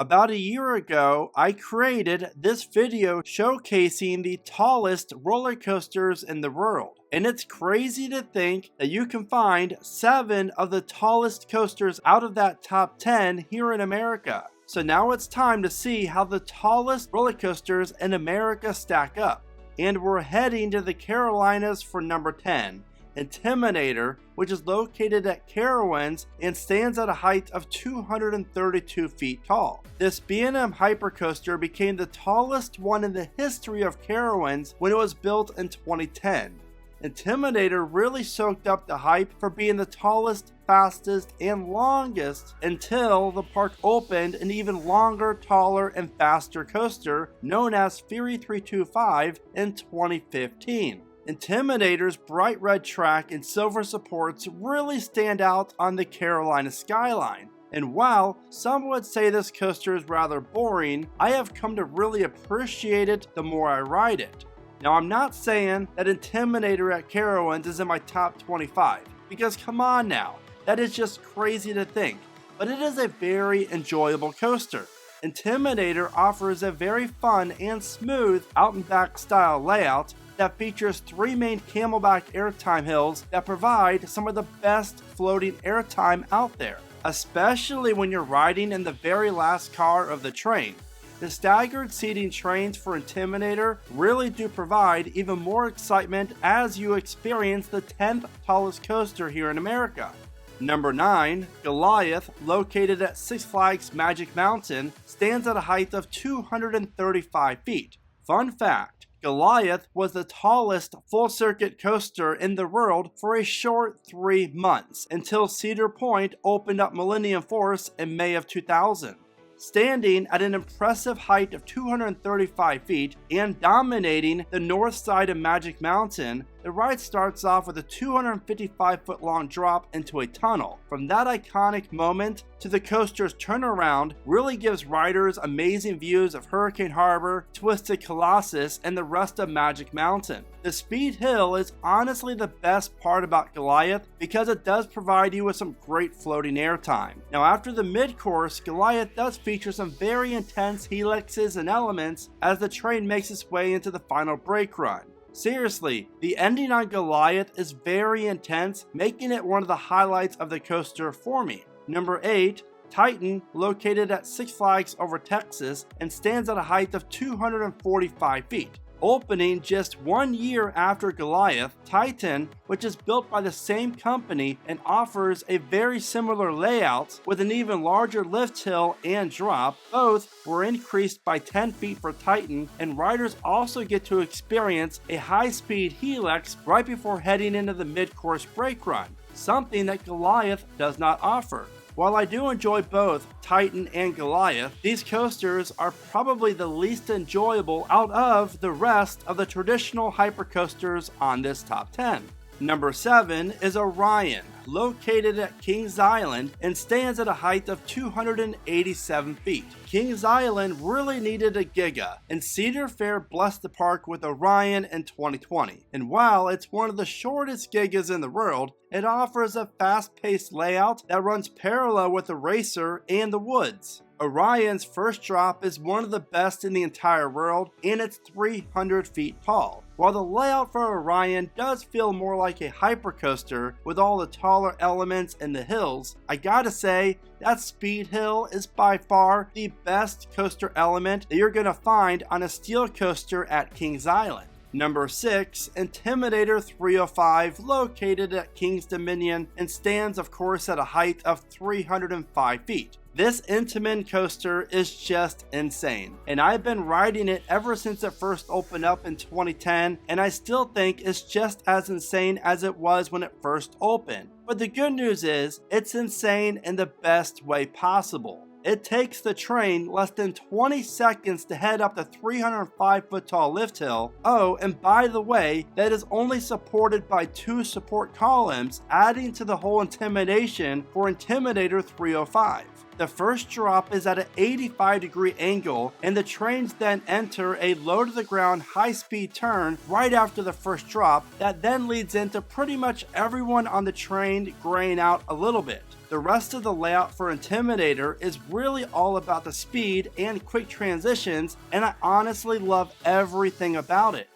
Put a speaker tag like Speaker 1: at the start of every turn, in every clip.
Speaker 1: About a year ago, I created this video showcasing the tallest roller coasters in the world. And it's crazy to think that you can find 7 of the tallest coasters out of that top 10 here in America. So now it's time to see how the tallest roller coasters in America stack up. And we're heading to the Carolinas for number 10. Intimidator, which is located at Carowinds and stands at a height of 232 feet tall. This B&M hypercoaster became the tallest one in the history of Carowinds when it was built in 2010. Intimidator really soaked up the hype for being the tallest, fastest, and longest until the park opened an even longer, taller, and faster coaster known as Fury 325 in 2015. Intimidator's bright red track and silver supports really stand out on the Carolina skyline. And while some would say this coaster is rather boring, I have come to really appreciate it the more I ride it. Now, I'm not saying that Intimidator at Carowinds is in my top 25, because come on now, that is just crazy to think, but it is a very enjoyable coaster. Intimidator offers a very fun and smooth out and back style layout that features 3 main camelback airtime hills that provide some of the best floating airtime out there, especially when you're riding in the very last car of the train. The staggered seating trains for Intimidator really do provide even more excitement as you experience the 10th tallest coaster here in America. Number 9, Goliath, located at Six Flags Magic Mountain, stands at a height of 235 feet. Fun fact, Goliath was the tallest full-circuit coaster in the world for a short 3 months, until Cedar Point opened up Millennium Force in May of 2000. Standing at an impressive height of 235 feet and dominating the north side of Magic Mountain, the ride starts off with a 255-foot long drop into a tunnel. From that iconic moment to the coaster's turnaround really gives riders amazing views of Hurricane Harbor, Twisted Colossus, and the rest of Magic Mountain. The speed hill is honestly the best part about Goliath because it does provide you with some great floating airtime. Now, after the mid-course, Goliath does feature some very intense helixes and elements as the train makes its way into the final brake run. Seriously, the ending on Goliath is very intense, making it one of the highlights of the coaster for me. Number 8, Titan, located at Six Flags Over Texas and stands at a height of 245 feet. Opening just 1 year after Goliath, Titan, which is built by the same company and offers a very similar layout with an even larger lift hill and drop, both were increased by 10 feet for Titan, and riders also get to experience a high-speed helix right before heading into the mid-course brake run, something that Goliath does not offer. While I do enjoy both Titan and Goliath, these coasters are probably the least enjoyable out of the rest of the traditional hypercoasters on this top 10. Number 7 is Orion, located at Kings Island and stands at a height of 287 feet. Kings Island really needed a giga, and Cedar Fair blessed the park with Orion in 2020. And while it's one of the shortest gigas in the world, it offers a fast-paced layout that runs parallel with the Racer and the Woods. Orion's first drop is one of the best in the entire world, and it's 300 feet tall. While the layout for Orion does feel more like a hypercoaster with all the taller elements and the hills, I gotta say that speed hill is by far the best coaster element that you're gonna find on a steel coaster at Kings Island. Number 6, Intimidator 305, located at King's Dominion and stands of course at a height of 305 feet. This Intamin coaster is just insane, and I've been riding it ever since it first opened up in 2010, and I still think it's just as insane as it was when it first opened. But the good news is, it's insane in the best way possible. It takes the train less than 20 seconds to head up the 305-foot tall lift hill. Oh, and by the way, that is only supported by 2 support columns, adding to the whole intimidation for Intimidator 305. The first drop is at an 85-degree angle, and the trains then enter a low-to-the-ground high-speed turn right after the first drop that then leads into pretty much everyone on the train graying out a little bit. The rest of the layout for Intimidator is really all about the speed and quick transitions, and I honestly love everything about it.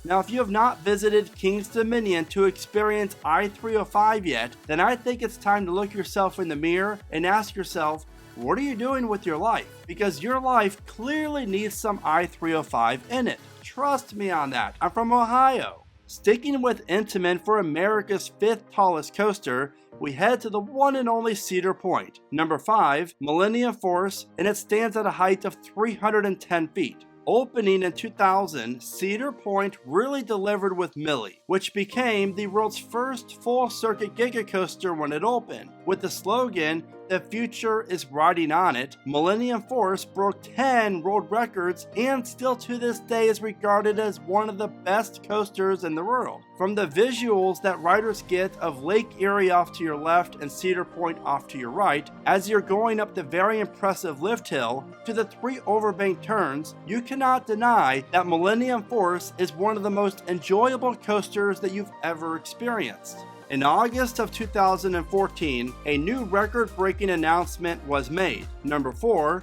Speaker 1: Now, if you have not visited King's Dominion to experience I-305 yet, then I think it's time to look yourself in the mirror and ask yourself, what are you doing with your life? Because your life clearly needs some I-305 in it. Trust me on that. I'm from Ohio. Sticking with Intamin for America's 5th tallest coaster, we head to the one and only Cedar Point. Number 5, Millennium Force, and it stands at a height of 310 feet. Opening in 2000, Cedar Point really delivered with Millie, which became the world's first full-circuit giga coaster when it opened. With the slogan, "The future is riding on it," Millennium Force broke 10 world records and still to this day is regarded as one of the best coasters in the world. From the visuals that riders get of Lake Erie off to your left and Cedar Point off to your right, as you're going up the very impressive lift hill, to the 3 overbank turns, you cannot deny that Millennium Force is one of the most enjoyable coasters that you've ever experienced. In August of 2014, a new record-breaking announcement was made. Number 4,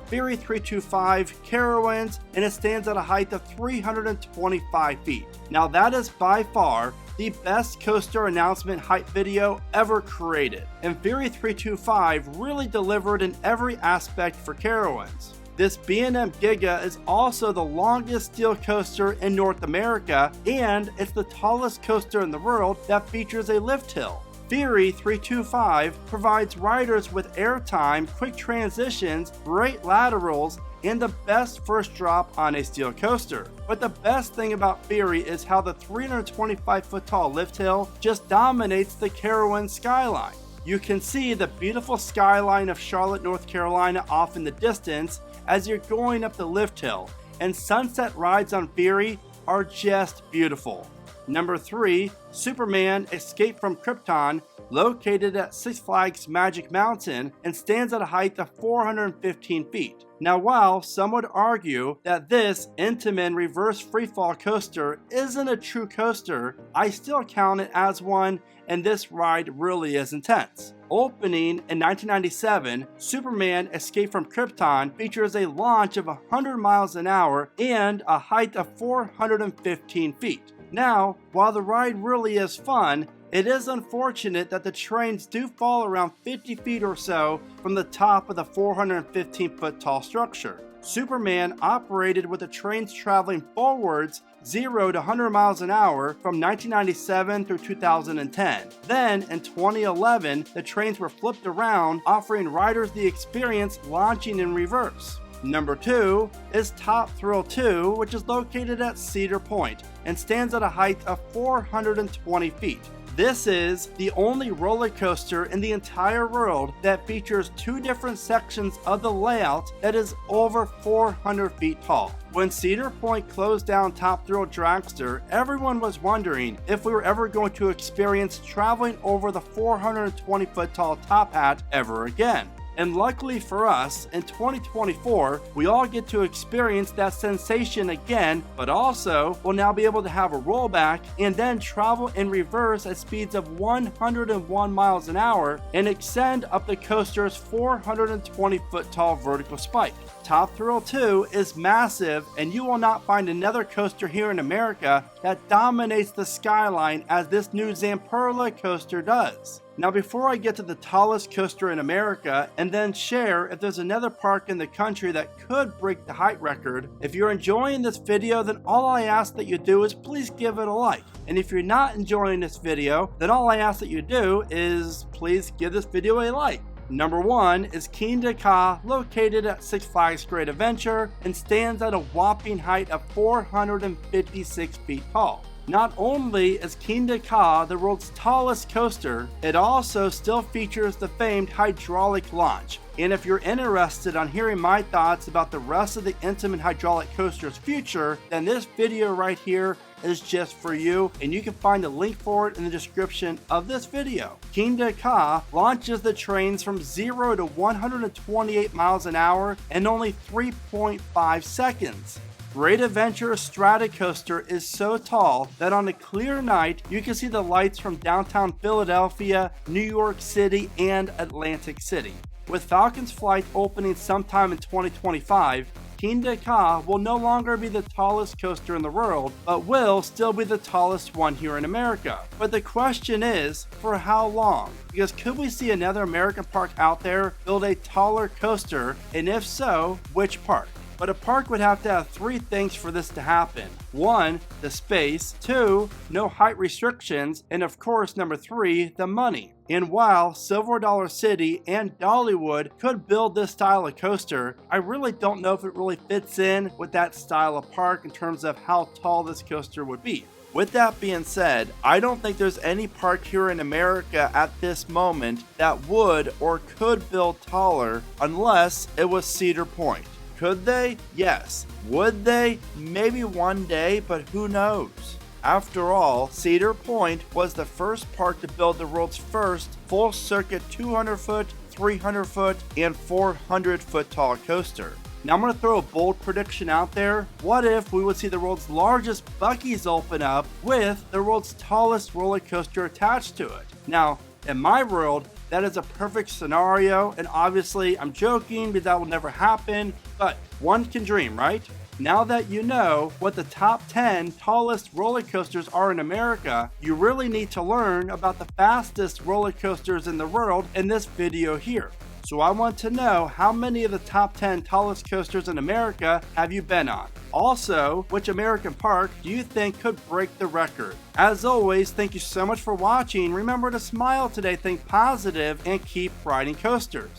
Speaker 1: Fury 325 Carowinds, and it stands at a height of 325 feet. Now that is by far the best coaster announcement hype video ever created, and Fury 325 really delivered in every aspect for Carowinds. This B&M Giga is also the longest steel coaster in North America, and it's the tallest coaster in the world that features a lift hill. Fury 325 provides riders with airtime, quick transitions, great laterals, and the best first drop on a steel coaster. But the best thing about Fury is how the 325-foot tall lift hill just dominates the Carowinds skyline. You can see the beautiful skyline of Charlotte, North Carolina off in the distance as you're going up the lift hill, and sunset rides on Fury are just beautiful. Number 3, Superman Escape from Krypton, located at Six Flags Magic Mountain and stands at a height of 415 feet. Now, while some would argue that this Intamin reverse freefall coaster isn't a true coaster, I still count it as one, and this ride really is intense. Opening in 1997, Superman Escape from Krypton features a launch of 100 miles an hour and a height of 415 feet. Now, while the ride really is fun, it is unfortunate that the trains do fall around 50 feet or so from the top of the 415-foot tall structure. Superman operated with the trains traveling forwards 0 to 100 miles an hour from 1997 through 2010. Then, in 2011, the trains were flipped around, offering riders the experience launching in reverse. Number 2 is Top Thrill 2, which is located at Cedar Point and stands at a height of 420 feet. This is the only roller coaster in the entire world that features 2 different sections of the layout that is over 400 feet tall. When Cedar Point closed down Top Thrill Dragster, everyone was wondering if we were ever going to experience traveling over the 420-foot tall top hat ever again. And luckily for us, in 2024, we all get to experience that sensation again, but also we'll now be able to have a rollback and then travel in reverse at speeds of 101 miles an hour and extend up the coaster's 420-foot tall vertical spike. Top Thrill 2 is massive, and you will not find another coaster here in America that dominates the skyline as this new Zamperla coaster does. Now before I get to the tallest coaster in America and then share if there's another park in the country that could break the height record, if you're enjoying this video, then all I ask that you do is please give it a like. And if you're not enjoying this video, then all I ask that you do is please give this video a like. Number 1 is Kingda, located at Six Flags Great Adventure and stands at a whopping height of 456 feet tall. Not only is Kingda the world's tallest coaster, it also still features the famed hydraulic launch. And if you're interested on hearing my thoughts about the rest of the Intimate hydraulic coaster's future, then this video right here is just for you, and you can find a link for it in the description of this video. Kingda launches the trains from 0 to 128 miles an hour in only 3.5 seconds. Great Adventure Stratocoaster is so tall that on a clear night you can see the lights from downtown Philadelphia, New York City, and Atlantic City. With Falcon's Flight opening sometime in 2025, Kingda will no longer be the tallest coaster in the world, but will still be the tallest one here in America. But the question is, for how long? Because could we see another American park out there build a taller coaster, and if so, which park? But a park would have to have 3 things for this to happen. 1, the space, 2, no height restrictions, and of course number 3, the money. And while Silver Dollar City and Dollywood could build this style of coaster, I really don't know if it really fits in with that style of park in terms of how tall this coaster would be. With that being said, I don't think there's any park here in America at this moment that would or could build taller unless it was Cedar Point. Could they? Yes. Would they? Maybe one day, but who knows? After all, Cedar Point was the first park to build the world's first full circuit 200 foot, 300 foot, and 400 foot tall coaster. Now I'm going to throw a bold prediction out there. What if we would see the world's largest Buc-ee's open up with the world's tallest roller coaster attached to it? Now, in my world, that is a perfect scenario, and obviously I'm joking because that will never happen, but one can dream, right? Now that you know what the top 10 tallest roller coasters are in America, you really need to learn about the fastest roller coasters in the world in this video here. So I want to know how many of the top 10 tallest coasters in America have you been on? Also, which American park do you think could break the record? As always, thank you so much for watching. Remember to smile today, think positive, and keep riding coasters.